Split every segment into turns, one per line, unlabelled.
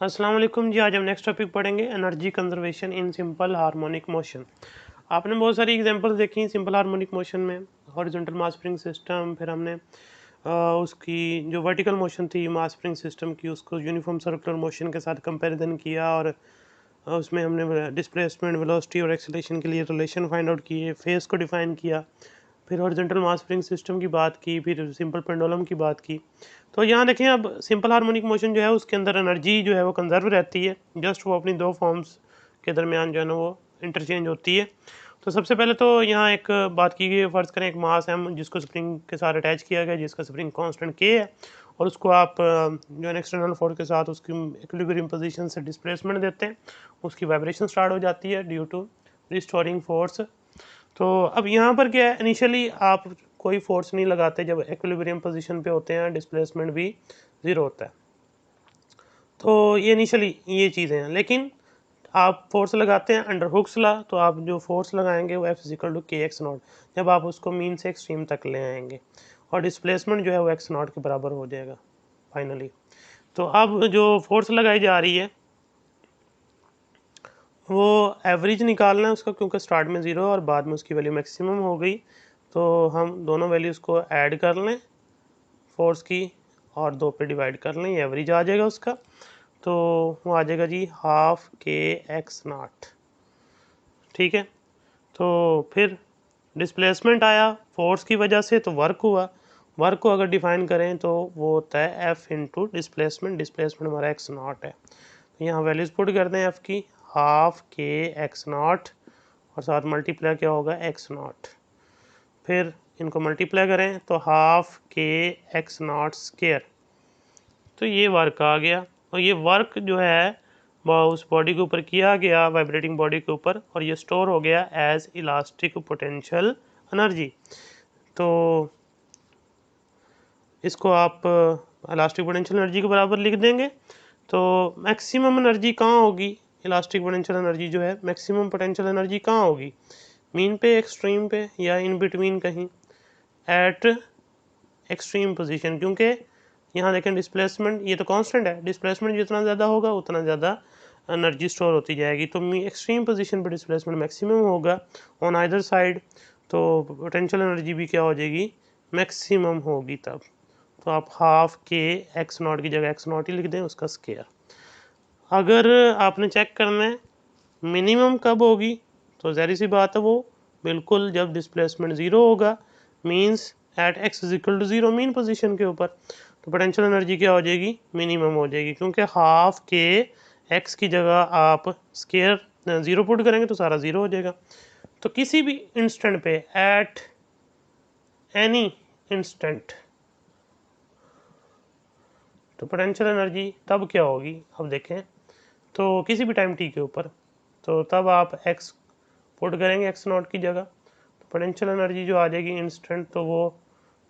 अस्सलाम वालेकुम जी। आज हम नेक्स्ट टॉपिक पढ़ेंगे energy conservation in simple harmonic motion. आपने बहुत सारी एग्जांपल्स देखी सिंपल हार्मोनिक मोशन में, हॉरिजॉन्टल मास स्प्रिंग सिस्टम, फिर हमने उसकी जो वर्टिकल मोशन थी मास स्प्रिंग सिस्टम की उसको यूनिफॉर्म सर्कुलर मोशन के साथ कंपैरिजन किया, और उसमें हमने डिस्प्लेसमेंट, वेलोसिटी और एक्सेलरेशन के लिए रिलेशन फाइंड आउट किए, फेस को डिफाइन किया, फिर हॉरिजॉन्टल मास स्प्रिंग सिस्टम की बात की, फिर सिंपल पेंडुलम की बात की। तो यहाँ देखें, अब सिंपल हार्मोनिक मोशन जो है उसके अंदर एनर्जी जो है वो कंजर्व रहती है, जस्ट वो अपनी दो फॉर्म्स के दरमियान जो है ना वो इंटरचेंज होती है। तो सबसे पहले तो यहाँ एक बात की गई, फ़र्ज़ करें एक मास है जिसको स्प्रिंग के साथ अटैच किया गया, जिसका स्प्रिंग कांस्टेंट के है, और उसको आप जो है एक्सटर्नल फोर्स के साथ उसकी इक्विलिब्रियम पोजीशन से डिस्प्लेसमेंट देते हैं, उसकी वाइब्रेशन स्टार्ट हो जाती है ड्यू टू रिस्टोरिंग फोर्स। तो अब यहाँ पर क्या है, इनिशियली आप कोई फोर्स नहीं लगाते, जब इक्विलिब्रियम पोजीशन पे होते हैं डिस्प्लेसमेंट भी ज़ीरो होता है। तो ये इनिशियली ये चीज़ें हैं, लेकिन आप फोर्स लगाते हैं अंडर हुक्स लॉ, तो आप जो फोर्स लगाएंगे वो F=kx0, जब आप उसको मीन से एक्सट्रीम तक ले आएंगे, और डिस्प्लेसमेंट जो है वो x0 के बराबर हो जाएगा फाइनली। तो अब जो फोर्स लगाई जा रही है वो एवरेज निकालना है उसका, क्योंकि स्टार्ट में ज़ीरो और बाद में उसकी वैल्यू मैक्सिमम हो गई। तो हम दोनों वैल्यूज़ को ऐड कर लें फोर्स की, और 2 पे डिवाइड कर लें, एवरेज आ जाएगा उसका। तो वो आ जाएगा जी ½ kx0। ठीक है, तो फिर डिस्प्लेसमेंट आया फोर्स की वजह से, तो वर्क हुआ। वर्क को अगर डिफाइन करें तो वो होता है F इंटू डिस्प्लेसमेंट, डिस्प्लेसमेंट हमारा x0 है। तो यहाँ वैल्यूज़ पुट करते हैं F की, ½ kx0, और साथ मल्टीप्लाई क्या होगा x0। फिर इनको मल्टीप्लाई करें तो ½ kx0²। तो ये वर्क आ गया, और ये वर्क जो है वो उस बॉडी के ऊपर किया गया, वाइब्रेटिंग बॉडी के ऊपर, और ये स्टोर हो गया एज इलास्टिक पोटेंशियल एनर्जी। तो इसको आप इलास्टिक पोटेंशियल एनर्जी के बराबर लिख देंगे। तो मैक्सिमम एनर्जी कहाँ होगी, इलास्टिक पोटेंशियल एनर्जी जो है, मैक्सिमम पोटेंशियल एनर्जी कहाँ होगी, मीन पे, एक्सट्रीम पे, या इन बिटवीन कहीं, एट एक्सट्रीम पोजीशन। क्योंकि यहाँ देखें डिस्प्लेसमेंट ये तो कांस्टेंट है, डिस्प्लेसमेंट जितना ज़्यादा होगा उतना ज़्यादा एनर्जी स्टोर होती जाएगी। तो एक्सट्रीम पोजीशन पर डिस्प्लेसमेंट मैक्सिमम होगा ऑन आइदर साइड, तो पोटेंशियल एनर्जी भी क्या हो जाएगी, मैक्सिमम होगी तब। तो आप ½ kx0 की जगह x0 ही लिख दें, उसका स्क्वायर। अगर आपने चेक करना है मिनिमम कब होगी, तो ज़ाहिर सी बात है वो बिल्कुल जब डिस्प्लेसमेंट ज़ीरो होगा, means at x=0 mean position के ऊपर। तो पोटेंशियल एनर्जी क्या हो जाएगी, मिनिमम हो जाएगी, क्योंकि ½ kx की जगह आप स्क्वायर ज़ीरो पुट करेंगे तो सारा ज़ीरो हो जाएगा। तो किसी भी इंस्टेंट पे, एट एनी इंस्टेंट, तो पोटेंशियल एनर्जी तब क्या होगी, अब देखें। तो किसी भी टाइम t के ऊपर, तो तब आप x पुट करेंगे x0 की जगह, तो पोटेंशियल एनर्जी जो आ जाएगी इंस्टेंट, तो वो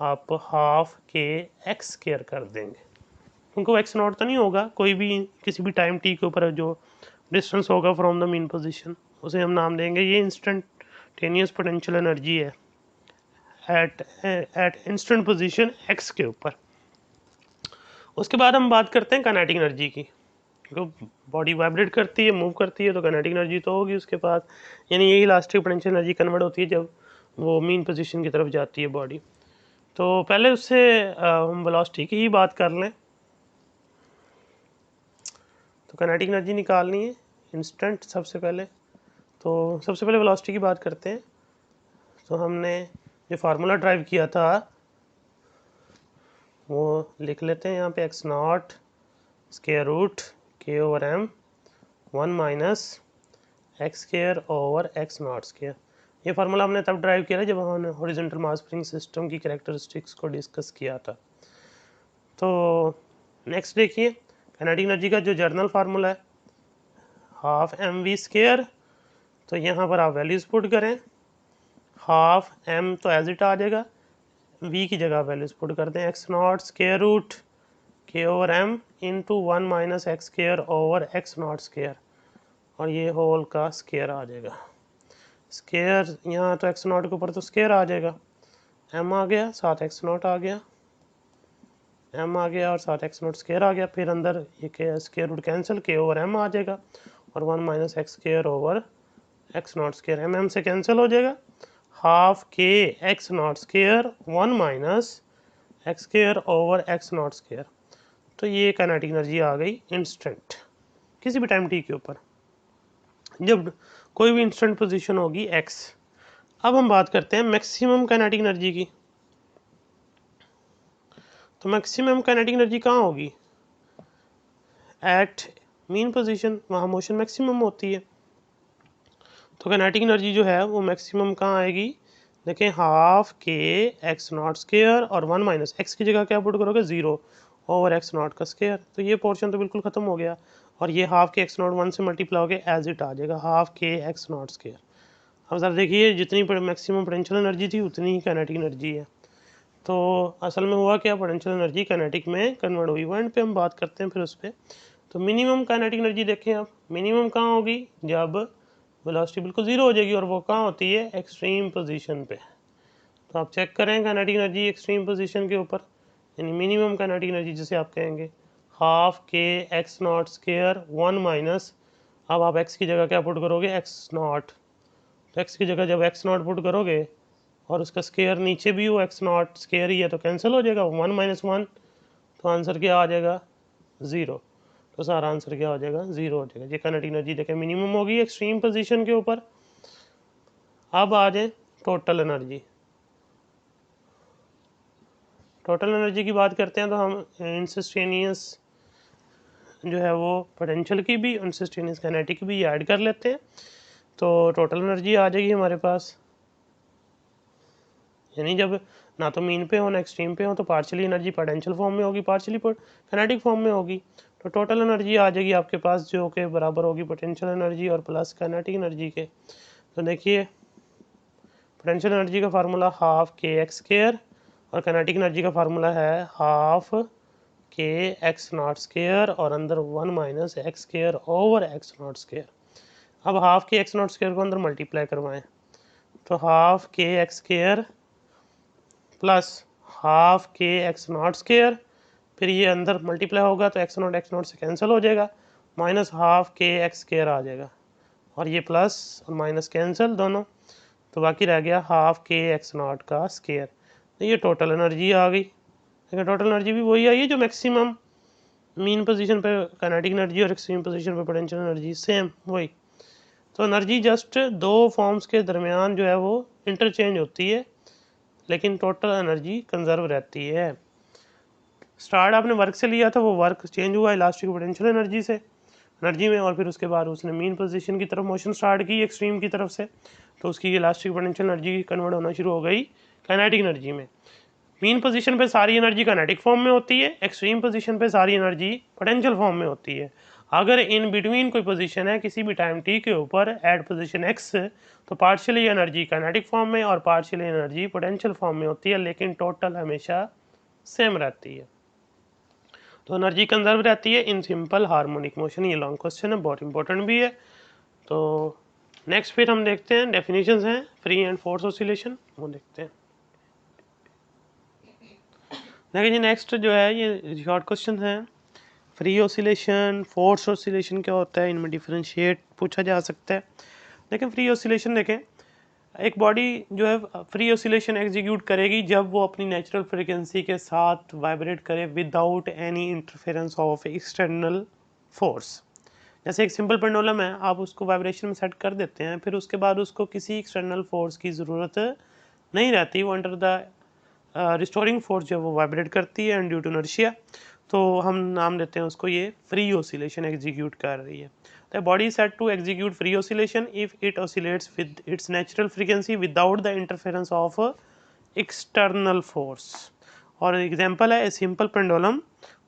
आप ½ kx² कर देंगे, क्योंकि वो x0 तो नहीं होगा, कोई भी किसी भी टाइम t के ऊपर जो डिस्टेंस होगा फ्रॉम द मीन पोजीशन, उसे हम नाम देंगे ये इंस्टेंटेनियस पोटेंशियल एनर्जी है एट इंस्टेंट पोजीशन x के ऊपर। उसके बाद हम बात करते हैं काइनेटिक एनर्जी की, क्योंकि बॉडी वाइब्रेट करती है, मूव करती है, तो काइनेटिक एनर्जी तो होगी उसके पास, यानी यही इलास्टिक पोटेंशियल एनर्जी कन्वर्ट होती है जब वो मीन पोजीशन की तरफ जाती है बॉडी। तो पहले उससे हम वेलोसिटी की ही बात कर लें। तो काइनेटिक एनर्जी निकालनी है इंस्टेंट सबसे पहले, तो सबसे पहले वेलोसिटी की बात करते हैं। तो हमने जो फार्मूला ड्राइव किया था वो लिख लेते हैं यहाँ पे, x0 square root k/m 1 minus x²/x0²। ये फार्मूला हमने तब ड्राइव किया था जब हमने हॉरिजॉन्टल मास स्प्रिंग सिस्टम की कैरेक्टरिस्टिक्स को डिस्कस किया था। तो नेक्स्ट देखिए, काइनेटिक एनर्जी का जो जर्नल फार्मूला है ½ mv²। तो यहाँ पर आप वैल्यूज पुट करें, ½ m तो एज इट आ जाएगा, v की जगह वैल्यूज पुट करते हैं, x0 square root k/m into 1 minus x²/x0², और ये होल का स्क्वायर आ जाएगा। स्क्वायर यहाँ तो x0 के ऊपर तो स्क्वायर आ जाएगा, m आ गया, साथ x0 आ गया, एम आ गया और साथ एक्स नॉट स्केयर आ गया, फिर अंदर ये के square root cancel, k over m आ जाएगा और 1 minus x square over x naught square, m m से कैंसिल हो जाएगा, half k x naught square 1 minus x square over x naught square. तो ये काइनेटिक एनर्जी आ गई इंस्टेंट किसी भी टाइम टी के ऊपर, जब कोई भी इंस्टेंट पोजीशन होगी एक्स। अब हम बात करते हैं मैक्सिमम काइनेटिक एनर्जी की। तो मैक्सिमम काइनेटिक एनर्जी कहाँ होगी? एट मीन पोजीशन, वहाँ मोशन मैक्सिमम होती है। तो काइनेटिक एनर्जी जो है वो मैक्सिमम कहाँ आएगी? देखें, half k x naught square और 1 माइनस एक्स की जगह क्या पुट करोगे? 0 ओवर एक्स नॉट का स्केयर। तो ये पोर्शन तो बिल्कुल ख़त्म हो गया और ये हाफ के एक्स नॉट 1 से मल्टीप्लाई हो गया, एज इट आ जाएगा half k x naught square. अब सर देखिए, जितनी मैक्सिमम पोटेंशियल एनर्जी थी उतनी ही काइनेटिक एनर्जी है। तो असल में हुआ क्या, पोटेंशियल एनर्जी काइनेटिक में कन्वर्ट हुई। एंड पे हम बात करते हैं फिर उस पर। तो मिनिमम काइनेटिक एनर्जी देखें आप, मिनिमम कहाँ होगी? जब वेलोसिटी बिल्कुल 0 हो जाएगी, और वो कहाँ होती है? एक्सट्रीम पोजीशन पे। तो आप चेक करें काइनेटिक एनर्जी एक्सट्रीम पोजीशन के ऊपर, यानी मिनिमम काइनेटिक एनर्जी जिसे आप कहेंगे half k x naught square 1 minus, अब आप एक्स की जगह क्या पुट करोगे? X not. तो एक्स की जगह जब एक्स नॉट पुट करोगे और उसका स्केयर नीचे भी हो, एक्स नॉट स्केयर ही है तो कैंसिल हो जाएगा, 1 माइनस 1, तो आंसर क्या आ जाएगा? 0। तो सारा आंसर क्या हो जाएगा? 0 हो जाएगा। ये काइनेटिक एनर्जी देखें मिनिमम होगी एक्सट्रीम पोजीशन के ऊपर। अब आ जाए टोटल एनर्जी। टोटल एनर्जी की बात करते हैं तो हम इंस्टेंटेनियस जो है वो पोटेंशियल की भी, इंस्टेंटेनियस काइनेटिक भी ऐड कर लेते हैं। तो टोटल एनर्जी आ जाएगी हमारे पास, यानी जब ना तो मीन पे हो ना एक्सट्रीम पे हो, तो पार्शियली एनर्जी पोटेंशियल फॉर्म में होगी, पार्शियली काइनेटिक फॉर्म में होगी। तो टोटल एनर्जी आ जाएगी आपके पास जो कि बराबर होगी पोटेंशियल एनर्जी और प्लस काइनेटिक एनर्जी के। तो देखिए, पोटेंशियल एनर्जी का formula half k x square और काइनेटिक एनर्जी का फार्मूला है half k x naught square और अंदर 1 minus x square over x naught square. अब half k x naught square को अंदर मल्टीप्लाई करवाएं, तो half k x square plus half k x naught square, फिर ये अंदर मल्टीप्लाई होगा तो एक्स नॉट से कैंसिल हो जाएगा, minus half k x square आ जाएगा और ये प्लस और माइनस कैंसिल दोनों, तो बाकी रह गया हाफ के एक्स नॉट का स्केयर। तो ये टोटल एनर्जी आ गई। लेकिन टोटल एनर्जी भी वही आई है जो मैक्सिमम मीन पोजीशन पे काइनेटिक एनर्जी और एक्सट्रीम पोजीशन पे पोटेंशियल एनर्जी सेम वही। तो एनर्जी जस्ट दो फॉर्म्स के दरमियान जो है वो इंटरचेंज होती है, लेकिन टोटल एनर्जी कंजर्व रहती है। स्टार्ट आपने वर्क से लिया था, वो वर्क चेंज हुआ इलास्टिक पोटेंशियल एनर्जी से एनर्जी में, और फिर उसके बाद उसने मीन पोजीशन की तरफ मोशन स्टार्ट की एक्सट्रीम की तरफ से, तो उसकी इलास्टिक पोटेंशियल एनर्जी कन्वर्ट होना शुरू हो गई काइनेटिक एनर्जी में। मीन पोजीशन पे सारी एनर्जी काइनेटिक फॉर्म में होती है, एक्सट्रीम पोजीशन पे सारी एनर्जी पोटेंशियल फॉर्म में होती है। अगर इन बिटवीन कोई पोजीशन है किसी भी टाइम टी के ऊपर एट पोजीशन एक्स, तो पार्शियली एनर्जी काइनेटिक फॉर्म में और पार्शियली एनर्जी पोटेंशियल फॉर्म में होती है, लेकिन टोटल हमेशा सेम रहती है। तो एनर्जी कंजर्व रहती है इन सिंपल हार्मोनिक मोशन। ये लॉन्ग क्वेश्चन है, बहुत इंपॉर्टेंट भी है। तो नेक्स्ट फिर हम देखते हैं डेफिनेशंस हैं फ्री एंड फोर्स ऑसिलेशन, वो देखते हैं। देखिए जी, नेक्स्ट जो है ये शॉर्ट क्वेश्चन हैं। फ्री ऑसिलेशन, फोर्स ऑसिलेशन क्या होता है, इनमें डिफरेंशिएट पूछा जा सकता है। लेकिन फ्री ऑसिलेशन देखें, एक बॉडी जो है फ्री ऑसिलेशन एग्जीक्यूट करेगी जब वो अपनी नेचुरल फ्रीक्वेंसी के साथ वाइब्रेट करे without any interference of external force. जैसे एक सिंपल पेंडुलम है, आप उसको वाइब्रेशन में सेट कर देते हैं, फिर उसके बाद उसको किसी एक्सटर्नल फोर्स की ज़रूरत नहीं रहती, वो अंडर द रिस्टोरिंग फोर्स जो वो वाइब्रेट करती है एंड ड्यू टू इनर्शिया, तो हम नाम देते हैं उसको ये फ्री ऑसिलेशन एग्जीक्यूट कर रही है। The body is said to execute free oscillation if it oscillates with its natural frequency without the interference of external force. और example है, a simple pendulum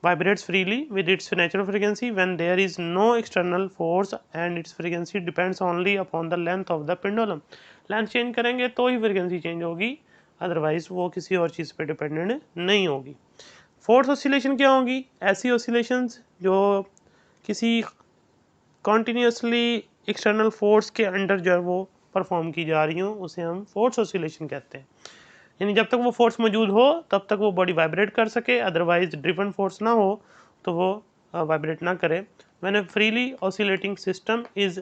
vibrates freely with its natural frequency when there is no external force and its frequency depends only upon the length of the pendulum. Length change करेंगे तो ही frequency change होगी, otherwise वो किसी और चीज़ पे dependent नहीं होगी। Force oscillation क्या होगी? ऐसी ऑसिलेशंस जो किसी कॉन्टीन्यूसली एक्सटर्नल फोर्स के अंडर जो है वो परफॉर्म की जा रही हूँ, उसे हम फोर्स ऑसिलेशन कहते हैं। यानी जब तक वो फोर्स मौजूद हो तब तक वो बॉडी वाइब्रेट कर सके, अदरवाइज ड्रिवन फोर्स ना हो तो वो वाइब्रेट ना करे। When a freely oscillating system is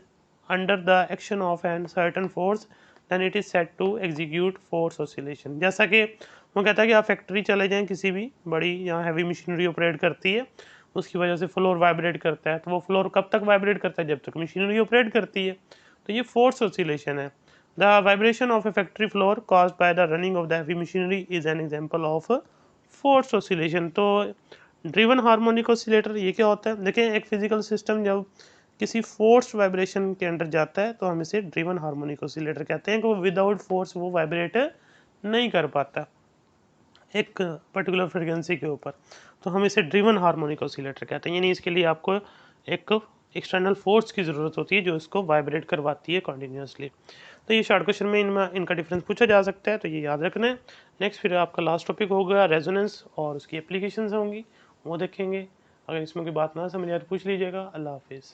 under the action of an certain force then it is set to execute force oscillation. जैसा कि वो कहता है कि आप फैक्ट्री चले जाएं, किसी भी बड़ी यहाँ हैवी मशीनरी ऑपरेट करती है, उसकी वजह से फ्लोर वाइब्रेट करता है, तो वो फ्लोर कब तक वाइब्रेट करता है, जब तक मशीनरी ऑपरेट करती है। तो ये फोर्स ऑसिलेशन है। The vibration of A factory floor caused by the running of the heavy machinery is an example of force oscillation. तो ड्रिवन हार्मोनिक ऑसिलेटर ये क्या होता है? देखिए, एक फिजिकल सिस्टम जब किसी फोर्स वाइब्रेशन के अंडर जाता है तो हम इसे ड्रिवन हार्मोनिक ऑसिलेटर कहते हैं कि वो विदाउट फोर्स वो वाइब्रेट नहीं कर पाता एक पर्टिकुलर फ्रिक्वेंसी के ऊपर, तो हम इसे ड्रिवन हार्मोनिक ऑसिलेटर कहते हैं। यानी इसके लिए आपको एक एक्सटर्नल फोर्स की ज़रूरत होती है जो इसको वाइब्रेट करवाती है कॉन्टिन्यूसली। तो ये शॉर्ट क्वेश्चन में इनका डिफरेंस पूछा जा सकता है, तो ये याद रखना है। नेक्स्ट फिर आपका लास्ट टॉपिक होगा रेजोनेंस और उसकी एप्लीकेशंस होंगी, वो देखेंगे। अगर इसमें कोई बात ना समझ आए तो पूछ लीजिएगा। अल्लाह हाफिज़।